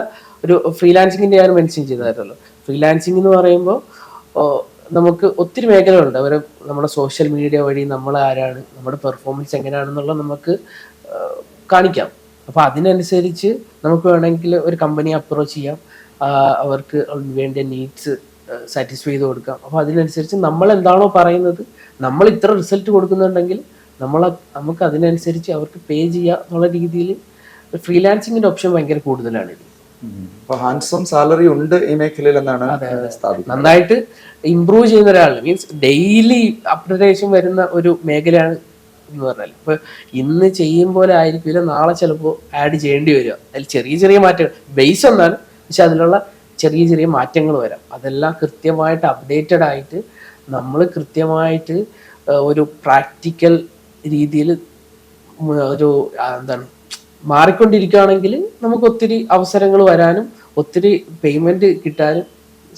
ഒരു ഫ്രീലാൻസിങ്ങിന്റെ ഞാൻ മെൻഷൻ ചെയ്തായിരുന്നല്ലോ. ഫ്രീലാൻസിങ് എന്ന് പറയുമ്പോൾ നമുക്ക് ഒത്തിരി മേഖലകളുണ്ട്. അവർ നമ്മുടെ സോഷ്യൽ മീഡിയ വഴി നമ്മൾ ആരാണ്, നമ്മുടെ പെർഫോമൻസ് എങ്ങനെയാണെന്നുള്ളത് നമുക്ക് കാണിക്കാം. അപ്പോൾ അതിനനുസരിച്ച് നമുക്ക് വേണമെങ്കിൽ ഒരു കമ്പനിയെ അപ്രോച്ച് ചെയ്യാം, അവർക്ക് വേണ്ട നീഡ്സ് സാറ്റിസ്ഫൈ ചെയ്ത് കൊടുക്കാം. അപ്പോൾ അതിനനുസരിച്ച് നമ്മൾ എന്താണോ പറയുന്നത്, നമ്മൾ ഇത്ര റിസൾട്ട് കൊടുക്കുന്നുണ്ടെങ്കിൽ നമുക്ക് അതിനനുസരിച്ച് അവർക്ക് പേ ചെയ്യുക എന്നുള്ള രീതിയിൽ ഫ്രീലാൻസിങ്ങിന്റെ ഓപ്ഷൻ ഭയങ്കര കൂടുതലാണ്. ഹാൻഡ്സം സാലറി ഉണ്ട് ഈ മേഖലയിൽ എന്നാണ് നന്നായിട്ട് ഇംപ്രൂവ് ചെയ്യുന്ന ഒരാൾ, മീൻസ് ഡെയിലി അപ്ഡേഷൻ വരുന്ന ഒരു മേഖലയാണ് എന്ന് പറഞ്ഞാൽ. ഇപ്പൊ ഇന്ന് ചെയ്യും പോലെ ആയിരിക്കില്ല നാളെ ചിലപ്പോൾ ആഡ് ചെയ്യേണ്ടി വരിക. അതിൽ ചെറിയ ചെറിയ മാറ്റങ്ങൾ, ബേസ് ഒന്നാണ്, പക്ഷെ അതിലുള്ള ചെറിയ ചെറിയ മാറ്റങ്ങൾ വരാം. അതെല്ലാം കൃത്യമായിട്ട് അപ്ഡേറ്റഡ് ആയിട്ട് നമ്മൾ കൃത്യമായിട്ട് ഒരു പ്രാക്ടിക്കൽ രീതിയിൽ ഒരു എന്താണ് മാറിക്കൊണ്ടിരിക്കുകയാണെങ്കിൽ നമുക്ക് ഒത്തിരി അവസരങ്ങൾ വരാനും ഒത്തിരി പേയ്മെന്റ് കിട്ടാനും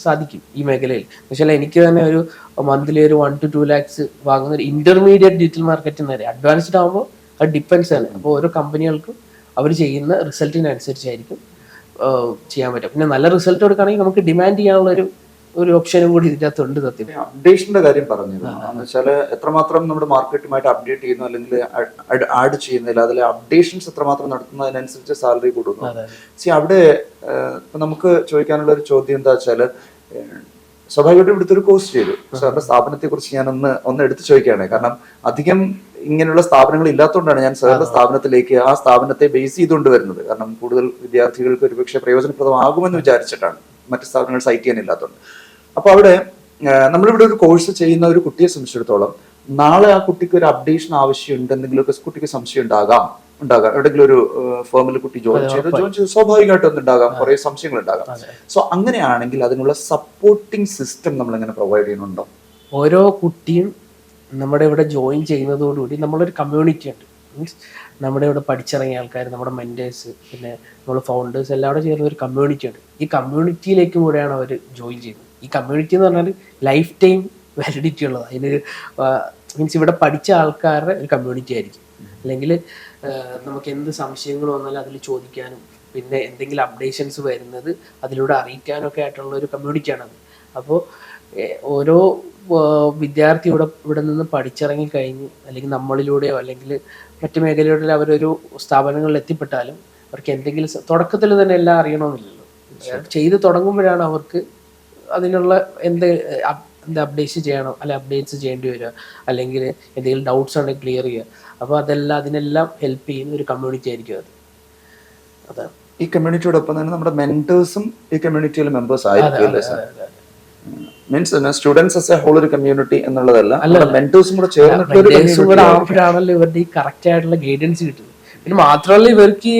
സാധിക്കും ഈ മേഖലയിൽ. പക്ഷേ എനിക്ക് തന്നെ ഒരു മന്ത്ലി ഒരു 1 to 2 lakhs വാങ്ങുന്ന ഒരു ഇന്റർമീഡിയറ്റ് ഡിജിറ്റൽ മാർക്കറ്റിംഗ് വരെ, അഡ്വാൻസ്ഡ് ആകുമ്പോൾ അത് ഡിപ്പെൻസ് ആണ്. അപ്പോൾ ഓരോ കമ്പനികൾക്കും അവർ ചെയ്യുന്ന റിസൾട്ടിനനുസരിച്ചായിരിക്കും ചെയ്യാൻ പറ്റും. പിന്നെ നല്ല റിസൾട്ട് കൊടുക്കുകയാണെങ്കിൽ നമുക്ക് ഡിമാൻഡ് ചെയ്യാനുള്ള ഒരു ഓപ്ഷനും കൂടി ഇതിൻ്റെ അകത്തുണ്ട്. സത്യം അപ്ഡേഷന്റെ കാര്യം പറഞ്ഞിരുന്നു എന്ന് വെച്ചാൽ എത്രമാത്രം നമ്മുടെ മാർക്കറ്റുമായിട്ട് അപ്ഡേറ്റ് ചെയ്യുന്നു അല്ലെങ്കിൽ ആഡ് ചെയ്യുന്നില്ല, അതിലെ അപ്ഡേഷൻസ് എത്രമാത്രം നടത്തുന്നതിനനുസരിച്ച് സാലറി കൂടുന്നു. അവിടെ നമുക്ക് ചോദിക്കാനുള്ള ഒരു ചോദ്യം എന്താ വെച്ചാല്, സ്വാഭാവികമായിട്ടും ഇവിടുത്തെ ഒരു കോഴ്സ് ചെയ്തു. സാറിന്റെ സ്ഥാപനത്തെ കുറിച്ച് ഞാൻ ഒന്ന് എടുത്തു ചോദിക്കുകയാണ്. കാരണം അധികം ഇങ്ങനെയുള്ള സ്ഥാപനങ്ങൾ ഇല്ലാത്തതുകൊണ്ടാണ് ഞാൻ സാറിന്റെ സ്ഥാപനത്തിലേക്ക് ആ സ്ഥാപനത്തെ ബേസ് ചെയ്തുകൊണ്ട് വരുന്നത്. കാരണം കൂടുതൽ വിദ്യാർത്ഥികൾക്ക് ഒരുപക്ഷെ പ്രയോജനപ്രദമാകുമെന്ന് വിചാരിച്ചിട്ടാണ്, മറ്റു സ്ഥാപനങ്ങൾ സൈറ്റ് ചെയ്യാനില്ലാത്തതുകൊണ്ട്. അപ്പൊ അവിടെ നമ്മളിവിടെ ഒരു കോഴ്സ് ചെയ്യുന്ന ഒരു കുട്ടിയെ സംബന്ധിച്ചിടത്തോളം നാളെ ആ കുട്ടിക്ക് ഒരു അപ്ഡേഷൻ ആവശ്യമുണ്ട്, എന്തെങ്കിലുമൊക്കെ കുട്ടിക്ക് സംശയം ഉണ്ടാകാം. എവിടെയെങ്കിലും ഒരു ഫേമിൽ കുട്ടി ജോയിൻ ചെയ്ത് സ്വാഭാവികമായിട്ട് ഒന്നുണ്ടാകാം, കുറെ സംശയങ്ങൾ ഉണ്ടാകാം. സോ അങ്ങനെയാണെങ്കിൽ അതിനുള്ള സപ്പോർട്ടിംഗ് സിസ്റ്റം നമ്മൾ എങ്ങനെ പ്രൊവൈഡ് ചെയ്യുന്നുണ്ടോ? ഓരോ കുട്ടിയും നമ്മുടെ ഇവിടെ ജോയിൻ ചെയ്യുന്നതോടുകൂടി നമ്മളൊരു കമ്മ്യൂണിറ്റി ഉണ്ട്. മീൻസ് നമ്മുടെ ഇവിടെ പഠിച്ചിറങ്ങിയ ആൾക്കാർ, നമ്മുടെ മെന്റേഴ്സ്, പിന്നെ നമ്മൾ ഫൗണ്ടേഴ്സ് എല്ലാം കൂടെ ചേർന്ന ഒരു കമ്മ്യൂണിറ്റി ഉണ്ട്. ഈ കമ്മ്യൂണിറ്റിയിലേക്കും കൂടെയാണ് അവർ ജോയിൻ ചെയ്യുന്നത്. ഈ കമ്മ്യൂണിറ്റി എന്ന് പറഞ്ഞാൽ ലൈഫ് ടൈം വാലിഡിറ്റി ഉള്ളത്. അതിന് മീൻസ് ഇവിടെ പഠിച്ച ആൾക്കാരുടെ ഒരു കമ്മ്യൂണിറ്റി ആയിരിക്കും. അല്ലെങ്കിൽ നമുക്ക് എന്ത് സംശയങ്ങൾ വന്നാലും അതിൽ ചോദിക്കാനും പിന്നെ എന്തെങ്കിലും അപ്ഡേഷൻസ് വരുന്നത് അതിലൂടെ അറിയിക്കാനും ഒക്കെ ആയിട്ടുള്ള ഒരു കമ്മ്യൂണിറ്റിയാണത്. അപ്പോൾ ഓരോ വിദ്യാർത്ഥി ഇവിടെ നിന്ന് പഠിച്ചിറങ്ങി കഴിഞ്ഞ് അല്ലെങ്കിൽ നമ്മളിലൂടെയോ അല്ലെങ്കിൽ മറ്റു മേഖലകളിൽ അവരൊരു സ്ഥാപനങ്ങളിൽ എത്തിപ്പെട്ടാലും അവർക്ക് എന്തെങ്കിലും തുടക്കത്തിൽ തന്നെ എല്ലാം അറിയണമെന്നില്ലല്ലോ. ചെയ്ത് തുടങ്ങുമ്പോഴാണ് അവർക്ക് അതിനുള്ള എന്ത് അപ്ഡേറ്റ് ചെയ്യണം, അല്ലെ അപ്ഡേറ്റ്സ് ചെയ്യേണ്ടി വരിക, അല്ലെങ്കിൽ എന്തെങ്കിലും ഡൗട്ട്സ് ഉണ്ടെങ്കിൽ ക്ലിയർ ചെയ്യുക. അപ്പോൾ അതിനെല്ലാം ഹെൽപ്പ് ചെയ്യുന്ന ഒരു കമ്മ്യൂണിറ്റി ആയിരിക്കും അത്. അതാണ് ഈ കമ്മ്യൂണിറ്റിയോടൊപ്പം തന്നെ നമ്മുടെ മെന്റേഴ്സും ഈ കമ്മ്യൂണിറ്റിയിലെ മെമ്പേഴ്സ് ആയിരിക്കും. Means students as a whole ഒരു കമ്മ്യൂണിറ്റി എന്നുള്ളതല്ല, മെന്റേഴ്സും കൂടെ ചേർന്നിട്ടാണല്ലോ ഇവരുടെ ഈ കറക്റ്റ് ആയിട്ടുള്ള ഗൈഡൻസ് കിട്ടുന്നത്. പിന്നെ മാത്രമല്ല ഇവർക്ക്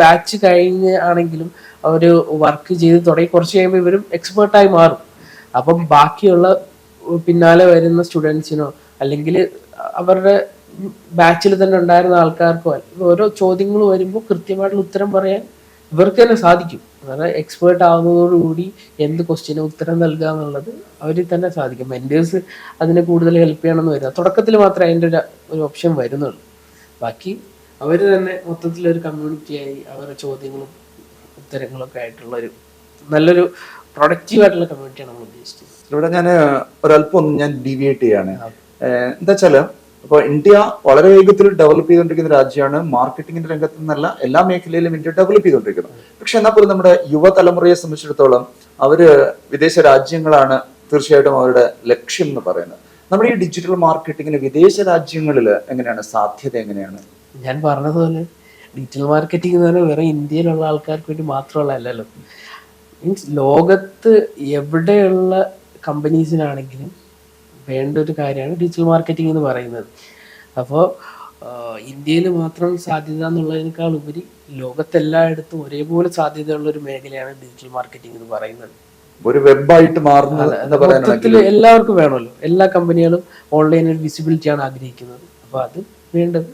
ബാച്ച് കഴിഞ്ഞ് ആണെങ്കിലും ഒരു വർക്ക് ചെയ്ത് തുടങ്ങി കുറച്ച് കഴിയുമ്പോൾ ഇവരും എക്സ്പേർട്ടായി മാറും. അപ്പം ബാക്കിയുള്ള പിന്നാലെ വരുന്ന സ്റ്റുഡൻസിനോ അല്ലെങ്കിൽ അവരുടെ ബാച്ചിൽ തന്നെ ഉണ്ടായിരുന്ന ആൾക്കാർക്കോ ഓരോ ചോദ്യങ്ങൾ വരുമ്പോൾ കൃത്യമായിട്ടുള്ള ഉത്തരം പറയാൻ ഇവർക്ക് തന്നെ സാധിക്കും. കാരണം എക്സ്പേർട്ട് ആവുന്നതോടുകൂടി എന്ത് ക്വസ്റ്റ്യനും ഉത്തരം നൽകുക എന്നുള്ളത് അവരിൽ തന്നെ സാധിക്കും. മെന്റേഴ്സ് അതിനെ കൂടുതൽ ഹെൽപ്പ് ചെയ്യണമെന്ന് വരിക തുടക്കത്തിൽ മാത്രമേ അതിൻ്റെ ഒരു ഓപ്ഷൻ വരുന്നുള്ളൂ. ബാക്കി അവർ തന്നെ മൊത്തത്തിലൊരു കമ്മ്യൂണിറ്റിയായി അവരുടെ ചോദ്യങ്ങളും ഉത്തരങ്ങളൊക്കെ ആയിട്ടുള്ള ഒരു നല്ലൊരു പ്രൊഡക്റ്റീവ് ആയിട്ടുള്ള കമ്മ്യൂണിറ്റിയാണ് നമ്മൾ ഉദ്ദേശിക്കുന്നത്. ഇവിടെ ഞാൻ ഒരല്പം ഞാൻ ഡീവിയേറ്റ് ചെയ്യാണ്. എന്താ വെച്ചാല് ഇപ്പൊ ഇന്ത്യ വളരെ വേഗത്തിൽ ഡെവലപ്പ് ചെയ്തുകൊണ്ടിരിക്കുന്ന രാജ്യമാണ്. മാർക്കറ്റിംഗിന്റെ രംഗത്ത് നിന്നല്ല എല്ലാ മേഖലയിലും ഇന്ത്യ ഡെവലപ്പ് ചെയ്തുകൊണ്ടിരിക്കുന്നത്. പക്ഷെ എന്നാൽ പോലും നമ്മുടെ യുവതലമുറയെ സംബന്ധിച്ചിടത്തോളം അവര് വിദേശ രാജ്യങ്ങളാണ് തീർച്ചയായിട്ടും അവരുടെ ലക്ഷ്യം എന്ന് പറയുന്നത്. നമ്മുടെ ഈ ഡിജിറ്റൽ മാർക്കറ്റിങ്ങിന് വിദേശ രാജ്യങ്ങളിൽ എങ്ങനെയാണ് സാധ്യത? എങ്ങനെയാണ്? ഞാൻ പറഞ്ഞതുപോലെ ഡിജിറ്റൽ മാർക്കറ്റിംഗ് എന്ന് പറഞ്ഞാൽ വേറെ ഇന്ത്യയിലുള്ള ആൾക്കാർക്ക് വേണ്ടി മാത്രമുള്ള അല്ലല്ലോ. മീൻസ് ലോകത്ത് എവിടെയുള്ള കമ്പനീസിനാണെങ്കിലും വേണ്ട ഒരു കാര്യമാണ് ഡിജിറ്റൽ മാർക്കറ്റിംഗ് എന്ന് പറയുന്നത്. അപ്പോൾ ഇന്ത്യയിൽ മാത്രം സാധ്യത എന്നുള്ളതിനേക്കാൾ ഉപരി ലോകത്തെല്ലായിടത്തും ഒരേപോലെ സാധ്യതയുള്ള ഒരു മേഖലയാണ് ഡിജിറ്റൽ മാർക്കറ്റിംഗ് എന്ന് പറയുന്നത്. ഒരു വെബായിട്ട് മാറുന്നത് മൊത്തത്തിൽ എല്ലാവർക്കും വേണമല്ലോ. എല്ലാ കമ്പനികളും ഓൺലൈനിൽ വിസിബിലിറ്റിയാണ് ആഗ്രഹിക്കുന്നത്. അപ്പോൾ അത് വേണ്ടത്,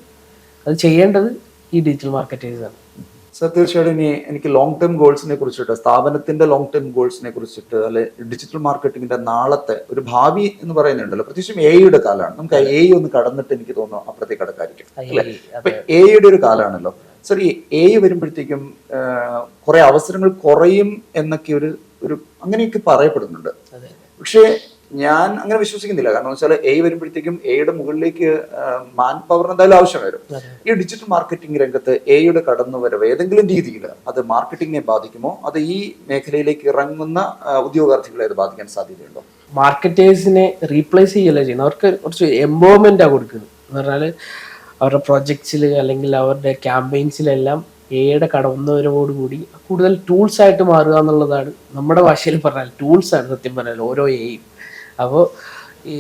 അത് ചെയ്യേണ്ടത് ഈ ഡിജിറ്റൽ മാർക്കറ്റേഴ്സാണ്. സർ, തീർച്ചയായിട്ടും ഇനി എനിക്ക് ലോങ് ടേം ഗോൾസിനെ കുറിച്ചിട്ട്, സ്ഥാപനത്തിന്റെ ലോങ് ടേം ഗോൾസിനെ കുറിച്ചിട്ട്, അല്ലെ ഡിജിറ്റൽ മാർക്കറ്റിംഗിന്റെ നാളത്തെ ഒരു ഭാവി എന്ന് പറയുന്നുണ്ടല്ലോ. പ്രത്യേകിച്ചും എയുടെ കാലമാണ്. നമുക്ക് എ ഒന്ന് കടന്നിട്ട് എനിക്ക് തോന്നുന്നു അപ്പുറത്തേക്ക് കടക്കായിരിക്കും അല്ലെ. അപ്പൊ എയുടെ ഒരു കാലമാണല്ലോ സർ. ഈ എ വരുമ്പോഴത്തേക്കും കുറെ അവസരങ്ങൾ കുറയും എന്നൊക്കെ ഒരു അങ്ങനെയൊക്കെ പറയപ്പെടുന്നുണ്ട്. പക്ഷേ ഞാൻ അങ്ങനെ വിശ്വസിക്കുന്നില്ല. കാരണം വെച്ചാൽ എ വരുമ്പോഴത്തേക്കും എയുടെ മുകളിലേക്ക് മാൻ പവർ എന്തായാലും ആവശ്യം വരും. ഈ ഡിജിറ്റൽ മാർക്കറ്റിംഗ് രംഗത്ത് എയുടെ കടന്നുവരവ് ഏതെങ്കിലും രീതിയിൽ അത് മാർക്കറ്റിംഗിനെ ബാധിക്കുമോ? അത് ഈ മേഖലയിലേക്ക് ഇറങ്ങുന്ന ഉദ്യോഗാർത്ഥികളെ അത് ബാധിക്കാൻ സാധ്യതയുണ്ടോ? മാർക്കറ്റേഴ്സിനെ റീപ്ലേസ് ചെയ്യല്ല ചെയ്യുന്നത്. അവർക്ക് കുറച്ച് എംപവർമെന്റാണ് കൊടുക്കുന്നത്. എന്ന് പറഞ്ഞാൽ അവരുടെ പ്രൊജക്ട്സിൽ അല്ലെങ്കിൽ അവരുടെ ക്യാമ്പയിൻസിലെല്ലാം എയുടെ കടന്നവരോടുകൂടി കൂടുതൽ ടൂൾസ് ആയിട്ട് മാറുക എന്നുള്ളതാണ്. നമ്മുടെ ഭാഷയിൽ പറഞ്ഞാൽ ടൂൾസ് ആണ് സത്യം പറഞ്ഞാൽ ഓരോ എയും. അപ്പോൾ ഈ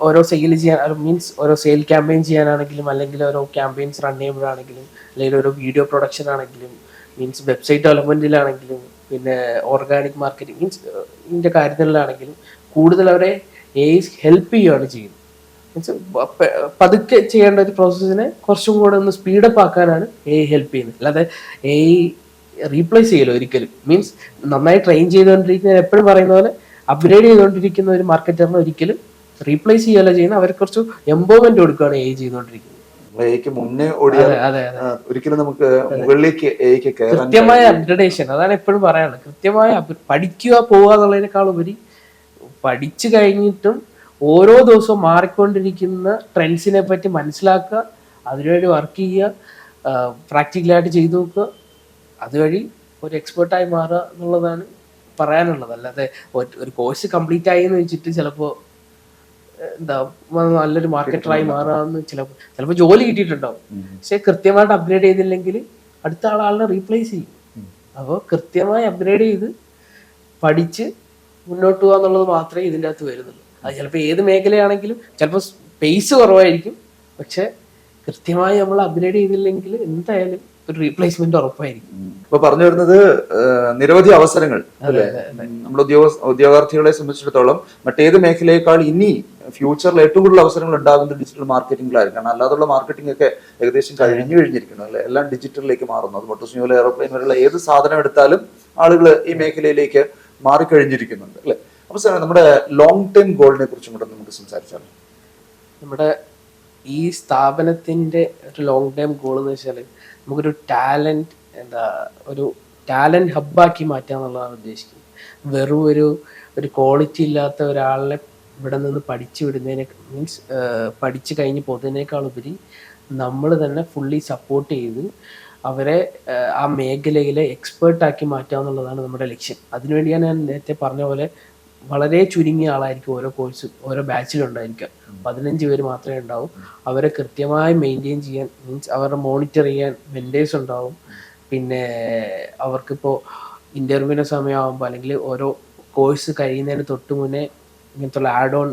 ഓരോ സെയിൽ ചെയ്യാൻ മീൻസ് ഓരോ സെയിൽ ക്യാമ്പയിൻ ചെയ്യാനാണെങ്കിലും അല്ലെങ്കിൽ ഓരോ ക്യാമ്പയിൻസ് റൺ ചെയ്യുമ്പോഴാണെങ്കിലും അല്ലെങ്കിൽ ഓരോ വീഡിയോ പ്രൊഡക്ഷൻ ആണെങ്കിലും മീൻസ് വെബ്സൈറ്റ് ഡെവലപ്മെൻറ്റിലാണെങ്കിലും പിന്നെ ഓർഗാനിക് മാർക്കറ്റിംഗ് മീൻസ് ഇതിൻ്റെ കാര്യങ്ങളിലാണെങ്കിലും കൂടുതൽ അവരെ എ ഹെൽപ്പ് ചെയ്യുകയാണ് ചെയ്യുന്നത്. മീൻസ് പതുക്കെ ചെയ്യേണ്ട ഒരു പ്രോസസ്സിനെ കുറച്ചും കൂടെ ഒന്ന് സ്പീഡപ്പ് ആക്കാനാണ് എ ഹെൽപ്പ് ചെയ്യുന്നത്. അല്ലാതെ എ റീപ്ലേസ് ചെയ്യലോ ഒരിക്കലും. മീൻസ് നന്നായി ട്രെയിൻ ചെയ്തുകൊണ്ടിരിക്കുന്ന എപ്പോഴും പറയുന്ന പോലെ അപ്ഗ്രേഡ് ചെയ്തുകൊണ്ടിരിക്കുന്ന ഒരു മാർക്കറ്ററിനെ ഒരിക്കലും റീപ്ലേസ് ചെയ്യല്ല ചെയ്യുന്നത്. അവർക്ക് കുറച്ച് എംപവർമെന്റ് കൊടുക്കുകയാണ് എ ചെയ്തുകൊണ്ടിരിക്കുന്നത്. ഒരിക്കലും നമുക്ക് മുകളിലേക്ക് കൃത്യമായ അപ്ഗ്രഡേഷൻ, അതാണ് എപ്പോഴും പറയാനുള്ളത്. കൃത്യമായ പഠിക്കുക പോവുക എന്നുള്ളതിനേക്കാൾ ഉപരി പഠിച്ചു കഴിഞ്ഞിട്ടും ഓരോ ദിവസവും മാറിക്കൊണ്ടിരിക്കുന്ന ട്രെൻഡ്സിനെ പറ്റി മനസ്സിലാക്കുക, അതിനുവേണ്ടി വർക്ക് ചെയ്യുക, പ്രാക്ടിക്കലായിട്ട് ചെയ്തു നോക്കുക, അതുവഴി ഒരു എക്സ്പേർട്ടായി മാറുക എന്നുള്ളതാണ് പറയാനുള്ളത്. അല്ലാതെ ഒരു കോഴ്സ് കംപ്ലീറ്റ് ആയി എന്ന് വെച്ചിട്ട് ചിലപ്പോൾ എന്താ നല്ലൊരു മാർക്കറ്ററായി മാറാമെന്ന് ചിലപ്പോൾ ജോലി കിട്ടിയിട്ടുണ്ടാവും. പക്ഷെ കൃത്യമായിട്ട് അപ്ഗ്രേഡ് ചെയ്തില്ലെങ്കിൽ അടുത്ത ആളെ റീപ്ലേസ് ചെയ്യും. അപ്പോൾ കൃത്യമായി അപ്ഗ്രേഡ് ചെയ്ത് പഠിച്ച് മുന്നോട്ട് പോകുക എന്നുള്ളത് മാത്രമേ ഇതിൻ്റെ അകത്ത് വരുന്നുള്ളൂ. അത് ചിലപ്പോൾ ഏത് മേഖലയാണെങ്കിലും ചിലപ്പോൾ സ്പേസ് കുറവായിരിക്കും, പക്ഷെ കൃത്യമായി നമ്മൾ അപ്ഗ്രേഡ് ചെയ്തില്ലെങ്കിൽ എന്തായാലും ഒരു റീപ്ലേസ്മെന്റ് ഉറപ്പായിരിക്കും. ഇപ്പൊ പറഞ്ഞു വരുന്നത് നിരവധി അവസരങ്ങൾ അല്ലെ നമ്മുടെ ഉദ്യോഗാർത്ഥികളെ സംബന്ധിച്ചിടത്തോളം മറ്റേത് മേഖലയേക്കാൾ ഇനി ഫ്യൂച്ചറിൽ ഏറ്റവും കൂടുതൽ അവസരങ്ങൾ ഉണ്ടാകുന്നത് ഡിജിറ്റൽ മാർക്കറ്റിംഗിലായിരിക്കണം. അല്ലാതുള്ള മാർക്കറ്റിംഗ് ഒക്കെ ഏകദേശം കഴിഞ്ഞിരിക്കുന്നു അല്ലെ. എല്ലാം ഡിജിറ്റലിലേക്ക് മാറുന്നു. അത് മോട്ടോർ എയർപ്ലെയിൻ വരെയുള്ള ഏത് സാധനം എടുത്താലും ആളുകൾ ഈ മേഖലയിലേക്ക് മാറിക്കഴിഞ്ഞിരിക്കുന്നുണ്ട് അല്ലെ. അപ്പൊ സാർ, നമ്മുടെ ലോങ് ടേം ഗോളിനെ കുറിച്ചും കൂടെ നമുക്ക് സംസാരിച്ചാൽ. നമ്മുടെ ഈ സ്ഥാപനത്തിന്റെ ഒരു ലോങ് ടേം ഗോൾ എന്ന് വെച്ചാൽ നമുക്കൊരു ടാലന്റ് ഹബ്ബാക്കി മാറ്റുക എന്നുള്ളതാണ് ഉദ്ദേശിക്കുന്നത്. വെറും ഒരു ക്വാളിറ്റി ഇല്ലാത്ത ഒരാളെ ഇവിടെ നിന്ന് പഠിച്ചു വിടുന്നതിനെ മീൻസ് പഠിച്ചു കഴിഞ്ഞ് പോകുന്നതിനേക്കാൾ ഉപരി നമ്മൾ തന്നെ ഫുള്ളി സപ്പോർട്ട് ചെയ്ത് അവരെ ആ മേഖലയിലെ എക്സ്പേർട്ടാക്കി മാറ്റുക എന്നുള്ളതാണ് നമ്മുടെ ലക്ഷ്യം. അതിനുവേണ്ടിയാണ് ഞാൻ നേരത്തെ പറഞ്ഞ പോലെ വളരെ ചുരുങ്ങിയ ആളായിരിക്കും ഓരോ കോഴ്സ് ഓരോ ബാച്ചിലുണ്ടായിരിക്കുക. 15 പേര് മാത്രമേ ഉണ്ടാവും. അവരെ കൃത്യമായി മെയിൻറ്റെയിൻ ചെയ്യാൻ മീൻസ് അവരെ മോണിറ്റർ ചെയ്യാൻ മെൻറ്റേഴ്സ് ഉണ്ടാവും. പിന്നെ അവർക്കിപ്പോൾ ഇൻ്റർവ്യൂവിൻ്റെ സമയമാകുമ്പോൾ അല്ലെങ്കിൽ ഓരോ കോഴ്സ് കഴിയുന്നതിന് തൊട്ട് മുന്നേ ഇങ്ങനത്തുള്ള add on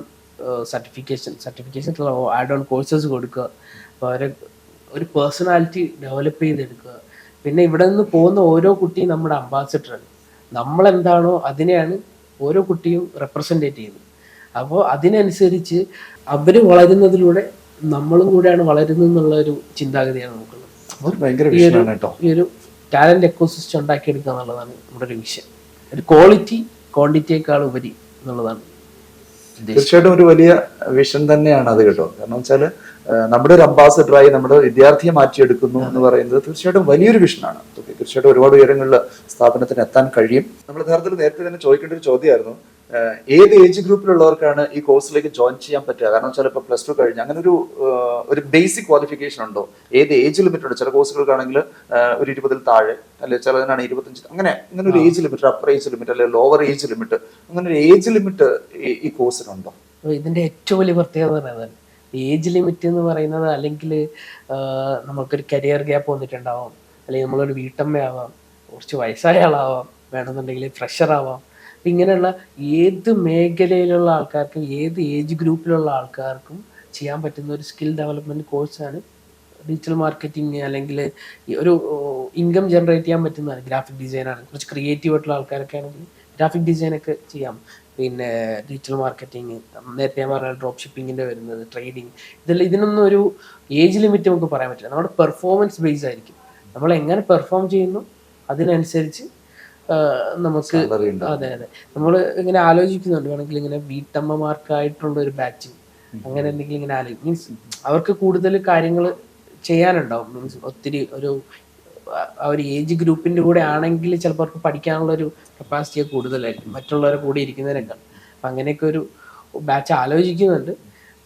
certification add on courses കൊടുക്കുക. അപ്പോൾ അവരെ ഒരു പേഴ്സണാലിറ്റി ഡെവലപ്പ് ചെയ്തെടുക്കുക. പിന്നെ ഇവിടെ നിന്ന് പോകുന്ന ഓരോ കുട്ടിയും നമ്മുടെ അംബാസിഡറാണ്. നമ്മളെന്താണോ അതിനെയാണ് ഓരോ കുട്ടിയും റെപ്രസെൻറ്റേറ്റ് ചെയ്യുന്നത്. അപ്പോൾ അതിനനുസരിച്ച് അവർ വളരുന്നതിലൂടെ നമ്മളും കൂടെയാണ് വളരുന്നത് എന്നുള്ള ഒരു ചിന്താഗതിയാണ് നമുക്കുള്ളത്. അപ്പോൾ ഈ ഒരു ടാലന്റ് എക്കോസിസ്റ്റം ഉണ്ടാക്കിയെടുക്കുക എന്നുള്ളതാണ് നമ്മുടെ ഒരു വിഷയം. ഒരു ക്വാളിറ്റി ക്വാണ്ടിറ്റിയേക്കാൾ ഉപരി എന്നുള്ളതാണ്. തീർച്ചയായിട്ടും ഒരു വലിയ വിഷൻ തന്നെയാണ് അത് കേട്ടോ. കാരണം വെച്ചാൽ നമ്മുടെ ഒരു അംബാസിഡറായി നമ്മുടെ വിദ്യാർത്ഥിയെ മാറ്റിയെടുക്കുന്നു എന്ന് പറയുന്നത് തീർച്ചയായിട്ടും വലിയൊരു വിഷനാണ്. തീർച്ചയായിട്ടും ഒരുപാട് ഉയരങ്ങളിൽ സ്ഥാപനത്തിന് എത്താൻ കഴിയും. നമ്മൾ യഥാർത്ഥത്തിൽ നേരത്തെ തന്നെ ചോദിക്കേണ്ട ഒരു ചോദ്യമായിരുന്നു, ഏത് ഏജ് ഗ്രൂപ്പിലുള്ളവർക്കാണ് ഈ കോഴ്സിലേക്ക് ജോയിൻ ചെയ്യാൻ പറ്റുക? കാരണം വെച്ചാൽ ഇപ്പോൾ +2 കഴിഞ്ഞ് അങ്ങനെ ഒരു ബേസിക് ക്വാളിഫിക്കേഷൻ ഉണ്ടോ? ഏത് ഏജ് ലിമിറ്റ് ഉണ്ട്? ചില കോഴ്സുകൾക്കാണെങ്കിൽ ഒരു 20-ൽ താഴെ, അല്ലെങ്കിൽ ചിലതിനാണ് 25, അങ്ങനെ ഒരു age limit, upper age limit അല്ലെങ്കിൽ ലോവർ ഏജ് ലിമിറ്റ്, അങ്ങനെ ഒരു ഏജ് ലിമിറ്റ് ഈ കോഴ്സിനുണ്ടോ? ഇതിന്റെ ഏറ്റവും വലിയ പ്രത്യേകത പറയുന്നത് ഏജ് ലിമിറ്റ് എന്ന് പറയുന്നത്, അല്ലെങ്കിൽ നമുക്കൊരു കരിയർ ഗ്യാപ്പ് വന്നിട്ടുണ്ടാവാം, അല്ലെങ്കിൽ നമ്മളൊരു വീട്ടമ്മയാവാം, കുറച്ച് വയസ്സായ ആളാവാം, വേണമെന്നുണ്ടെങ്കിൽ ഫ്രഷർ ആവാം. ഇങ്ങനെയുള്ള ഏത് മേഖലയിലുള്ള ആൾക്കാർക്കും ഏത് ഏജ് ഗ്രൂപ്പിലുള്ള ആൾക്കാർക്കും ചെയ്യാൻ പറ്റുന്ന ഒരു സ്കിൽ ഡെവലപ്മെന്റ് കോഴ്സാണ് ഡിജിറ്റൽ മാർക്കറ്റിംഗ്. അല്ലെങ്കിൽ ഒരു ഇൻകം ജനറേറ്റ് ചെയ്യാൻ പറ്റുന്നതാണ്. ഗ്രാഫിക് ഡിസൈനാണ്, കുറച്ച് ക്രിയേറ്റീവ് ആയിട്ടുള്ള ആൾക്കാരൊക്കെ ആണെങ്കിൽ ഗ്രാഫിക് ഡിസൈനൊക്കെ ചെയ്യാം. പിന്നെ ഡിജിറ്റൽ മാർക്കറ്റിംഗ്, നേരത്തെ ഞാൻ പറഞ്ഞ ഡ്രോപ്പ് ഷിപ്പിങ്ങിൻ്റെ വരുന്നത്, ട്രേഡിങ്, ഇതിനൊന്നും ഒരു ഏജ് ലിമിറ്റ് നമുക്ക് പറയാൻ പറ്റില്ല. നമ്മുടെ പെർഫോമൻസ് ബേസ് ആയിരിക്കും. നമ്മൾ എങ്ങനെ പെർഫോം ചെയ്യുന്നു അതിനനുസരിച്ച് നമുക്ക്. അതെ, നമ്മൾ ഇങ്ങനെ ആലോചിക്കുന്നുണ്ട്, വേണമെങ്കിൽ ഇങ്ങനെ വീട്ടമ്മമാർക്കായിട്ടുള്ള ഒരു ബാച്ച്, അങ്ങനെ എന്തെങ്കിലും ഇങ്ങനെ ആലോചിക്കും. മീൻസ് അവർക്ക് കൂടുതൽ കാര്യങ്ങൾ ചെയ്യാനുണ്ടാവും. മീൻസ് ഒത്തിരി ആ ഒരു ഏജ് ഗ്രൂപ്പിന്റെ കൂടെ ആണെങ്കിൽ ചിലപ്പോൾ അവർക്ക് പഠിക്കാനുള്ള ഒരു കപ്പാസിറ്റി കൂടുതലായിരിക്കും മറ്റുള്ളവരെ കൂടെ ഇരിക്കുന്നതിനേക്കാൾ. അപ്പം അങ്ങനെയൊക്കെ ഒരു ബാച്ച് ആലോചിക്കുന്നുണ്ട്.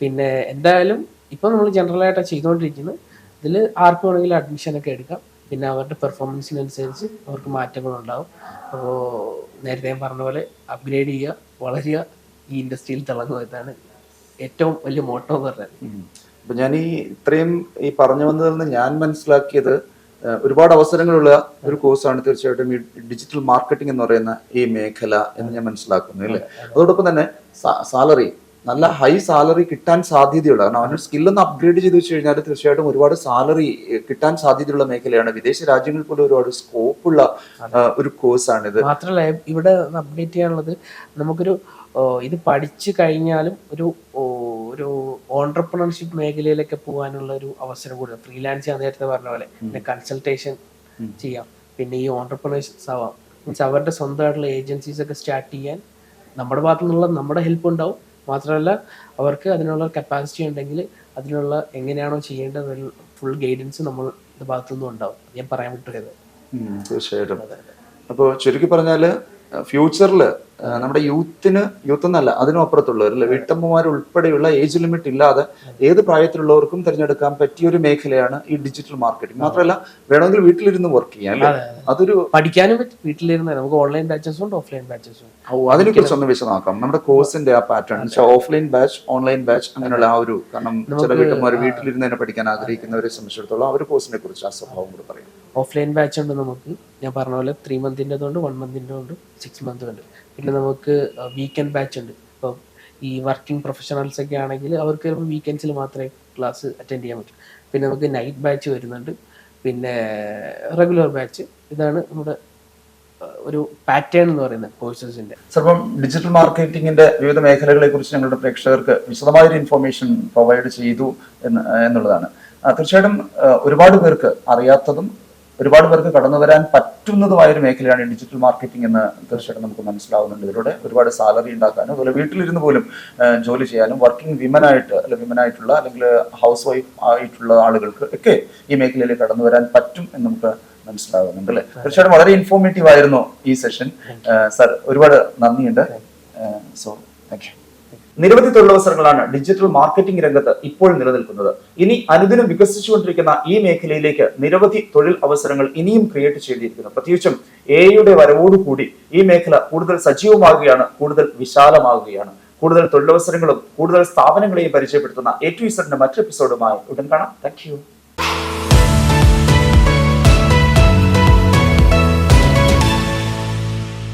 പിന്നെ എന്തായാലും ഇപ്പം നമ്മൾ ജനറലായിട്ടാണ് ചെയ്തുകൊണ്ടിരിക്കുന്നത്. ഇതിൽ ആർക്ക് വേണമെങ്കിലും അഡ്മിഷനൊക്കെ എടുക്കാം. പിന്നെ അവരുടെ പെർഫോമൻസിനനുസരിച്ച് അവർക്ക് മാറ്റങ്ങളുണ്ടാവും. അപ്പോൾ നേരത്തെ ഞാൻ പറഞ്ഞ പോലെ അപ്ഗ്രേഡ് ചെയ്യുക, വളരുക, ഈ ഇൻഡസ്ട്രിയിൽ തിളങ്ങുക, ഇതാണ് ഏറ്റവും വലിയ മോട്ടോ എന്ന് പറഞ്ഞത്. അപ്പൊ ഞാൻ ഇത്രയും പറഞ്ഞു വന്നതിൽ നിന്ന് ഞാൻ മനസ്സിലാക്കിയത്, ഒരുപാട് അവസരങ്ങളുള്ള ഒരു കോഴ്സാണ് തീർച്ചയായിട്ടും ഈ ഡിജിറ്റൽ മാർക്കറ്റിംഗ് എന്ന് പറയുന്ന ഈ മേഖല എന്ന് ഞാൻ മനസ്സിലാക്കുന്നു അല്ലേ. അതോടൊപ്പം തന്നെ സാലറി, നല്ല ഹൈ സാലറി കിട്ടാൻ സാധ്യതയുള്ള, കാരണം അവനൊരു സ്കില്ലൊന്ന് അപ്ഗ്രേഡ് ചെയ്ത് വെച്ച് കഴിഞ്ഞാൽ തീർച്ചയായിട്ടും ഒരുപാട് സാലറി കിട്ടാൻ സാധ്യതയുള്ള മേഖലയാണ്. വിദേശ രാജ്യങ്ങളിൽ പോലും ഒരുപാട് സ്കോപ്പുള്ള ഒരു കോഴ്സാണിത്. മാത്രമല്ല ഇവിടെ അപ്ഡേറ്റ് ചെയ്യാനുള്ളത്, നമുക്കൊരു ഇത് പഠിച്ചു കഴിഞ്ഞാലും ഒരു ഓൺട്രപ്രണർഷിപ്പ് മേഖലയിലൊക്കെ പോകാനുള്ള ഒരു അവസരം കൂടുതൽ. ഫ്രീലാൻസ് ഞാൻ നേരത്തെ പറഞ്ഞ പോലെ, പിന്നെ കൺസൾട്ടേഷൻ ചെയ്യാം, പിന്നെ ഈ ഓൺട്രപ്രണേഴ്സ് ആവാം. മീൻസ് അവരുടെ സ്വന്തമായിട്ടുള്ള ഏജൻസീസ് ഒക്കെ സ്റ്റാർട്ട് ചെയ്യാൻ നമ്മുടെ ഭാഗത്തു നിന്നുള്ള നമ്മുടെ ഹെൽപ്പ് ഉണ്ടാവും. മാത്രമല്ല അവർക്ക് അതിനുള്ള കപ്പാസിറ്റി ഉണ്ടെങ്കിൽ അതിനുള്ള എങ്ങനെയാണോ ചെയ്യേണ്ടത് ഫുൾ ഗൈഡൻസ് നമ്മളുടെ ഭാഗത്തുനിന്നും ഉണ്ടാവും. ഞാൻ പറയാൻ വിട്ടുപോയത്. തീർച്ചയായിട്ടും. അപ്പോൾ ചുരുക്കി പറഞ്ഞാൽ ഫ്യൂച്ചറിൽ നമ്മുടെ യൂത്ത് എന്നല്ല, അതിനും അപ്പുറത്തുള്ളവർ, വീട്ടമ്മമാർ ഉൾപ്പെടെയുള്ള ഏജ് ലിമിറ്റ് ഇല്ലാതെ ഏത് പ്രായത്തിലുള്ളവർക്കും തിരഞ്ഞെടുക്കാൻ പറ്റിയ ഒരു മേഖലയാണ് ഈ ഡിജിറ്റൽ മാർക്കറ്റിംഗ്. മാത്രമല്ല വേണമെങ്കിൽ വീട്ടിലിരുന്ന് വർക്ക് ചെയ്യാം അല്ലേ. അതൊരു പഠിക്കാനും പറ്റും വീട്ടിലിരുന്ന്. നമുക്ക് ഓൺലൈൻ ബാച്ചസും ഉണ്ട്, ഓഫ്ലൈൻ ബാച്ചസും. അതിനെ കുറിച്ച് ഒന്ന് വിശദമാക്കാം. നമ്മുടെ കോഴ്സിന്റെ ആ pattern, offline batch, online batch, അങ്ങനെയുള്ള ആ ഒരു, കാരണം ചില വീട്ടമ്മമാർ വീട്ടിലിരുന്ന് തന്നെ പഠിക്കാൻ ആഗ്രഹിക്കുന്നവരെ സംബന്ധിച്ചിടത്തോളം ആ ഒരു കോഴ്സിനെ കുറിച്ച് ആ സ്വഭാവം കൂടെ പറയും. ഓഫ്ലൈൻ ബാച്ച് ഉണ്ട് നമുക്ക്, ഞാൻ പറഞ്ഞ പോലെ 3 മന്തിൻ്റെതുണ്ട്, 1 മന്തിൻ്റെ ഉണ്ട്, 6 മന്ത് ഉണ്ട്. പിന്നെ നമുക്ക് വീക്കെൻഡ് ബാച്ച് ഉണ്ട്. ഇപ്പോൾ ഈ വർക്കിംഗ് പ്രൊഫഷണൽസ് ഒക്കെ ആണെങ്കിൽ അവർക്ക് ചിലപ്പോൾ വീക്കെൻഡ്സിൽ മാത്രമേ ക്ലാസ് അറ്റൻഡ് ചെയ്യാൻ പറ്റൂ. പിന്നെ നമുക്ക് നൈറ്റ് ബാച്ച് വരുന്നുണ്ട്, പിന്നെ റെഗുലർ ബാച്ച്. ഇതാണ് നമ്മുടെ ഒരു പാറ്റേൺ എന്ന് പറയുന്നത് കോഴ്സസിന്റെ. ചിലപ്പം ഡിജിറ്റൽ മാർക്കറ്റിംഗിന്റെ വിവിധ മേഖലകളെ കുറിച്ച് ഞങ്ങളുടെ പ്രേക്ഷകർക്ക് വിശദമായൊരു ഇൻഫർമേഷൻ പ്രൊവൈഡ് ചെയ്തു എന്നുള്ളതാണ്. തീർച്ചയായിട്ടും ഒരുപാട് പേർക്ക് അറിയാത്തതും ഒരുപാട് പേർക്ക് കടന്നു വരാൻ പറ്റുന്നതുമായൊരു മേഖലയാണ് ഡിജിറ്റൽ മാർക്കറ്റിംഗ് എന്ന് തീർച്ചയായിട്ടും നമുക്ക് മനസ്സിലാവുന്നുണ്ട്. ഇതിലൂടെ ഒരുപാട് സാലറി ഉണ്ടാക്കാനും അതുപോലെ വീട്ടിലിരുന്ന് പോലും ജോലി ചെയ്യാനും വർക്കിംഗ് വിമനായിട്ടുള്ള അല്ലെങ്കിൽ ഹൗസ് വൈഫ് ആയിട്ടുള്ള ആളുകൾക്ക് ഒക്കെ ഈ മേഖലയിൽ കടന്നു വരാൻ പറ്റും എന്ന് നമുക്ക് മനസ്സിലാകുന്നുണ്ട് അല്ലേ. തീർച്ചയായിട്ടും വളരെ ഇൻഫോർമേറ്റീവ് ആയിരുന്നു ഈ സെഷൻ. സർ, ഒരുപാട് നന്ദിയുണ്ട്. So thank you. നിരവധി തൊഴിലവസരങ്ങളാണ് ഡിജിറ്റൽ മാർക്കറ്റിംഗ് രംഗത്ത് ഇപ്പോൾ നിലനിൽക്കുന്നത്. ഇനി അനുദിനം വികസിച്ചുകൊണ്ടിരിക്കുന്ന ഈ മേഖലയിലേക്ക് നിരവധി തൊഴിൽ അവസരങ്ങൾ ഇനിയും ക്രിയേറ്റ് ചെയ്തിരിക്കുന്നു. പ്രത്യേകിച്ചും AI വരവോടുകൂടി ഈ മേഖല കൂടുതൽ സജീവമാകുകയാണ്, കൂടുതൽ വിശാലമാകുകയാണ്. കൂടുതൽ തൊഴിലവസരങ്ങളും കൂടുതൽ സ്ഥാപനങ്ങളെയും പരിചയപ്പെടുത്തുന്ന A to Z മറ്റൊരു എപ്പിസോഡുമായി ഉടൻ കാണാം. Thank you.